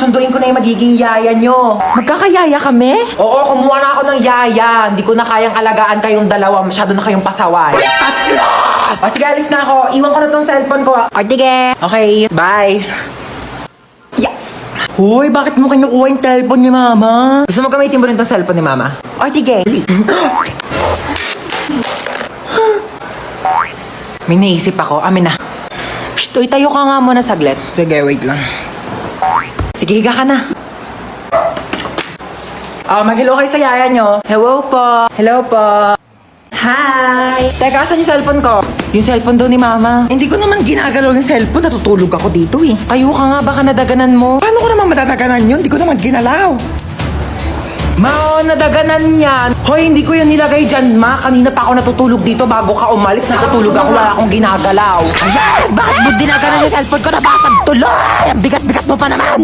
susunduin ko na yung magiging yaya nyo. Magkakayaya kami? Oo, kumuha na ako ng yaya. Hindi ko na kayang alagaan kayong dalawa. Masyado na kayong pasaway. O sige, alis na ako. Iwan ko na tong cellphone ko. O, sige. Okay, bye. Hoy, bakit mo kinukuha yung telepon ni Mama? Gusto mo gamitin mo rin tong cellphone ni Mama? O, sige. May naisip ako. Amin na. Shh, uy, tayo ka nga muna saglit. Sige, wait lang. Sige, higa ka na. Mag-hello kayo sa yaya nyo. Hello po. Hello po. Hi. Teka, saan yung cellphone ko? Yung cellphone daw ni Mama. Hindi ko naman ginagalaw yung cellphone. Natutulog ako dito eh. Tayo ka nga, baka nadaganan mo. Paano ko naman matataganan yun? Hindi ko naman ginalaw. Ma, nadaganan yan. Hoy, hindi ko yan nilagay dyan, ma. Kanina pa ako natutulog dito bago ka umalis. Natutulog ako, wala akong ginagalaw. Ayan, bakit mo dinaganan yung cellphone ko? Nabasag tuloy. Ang bigat-bigat mo pa naman.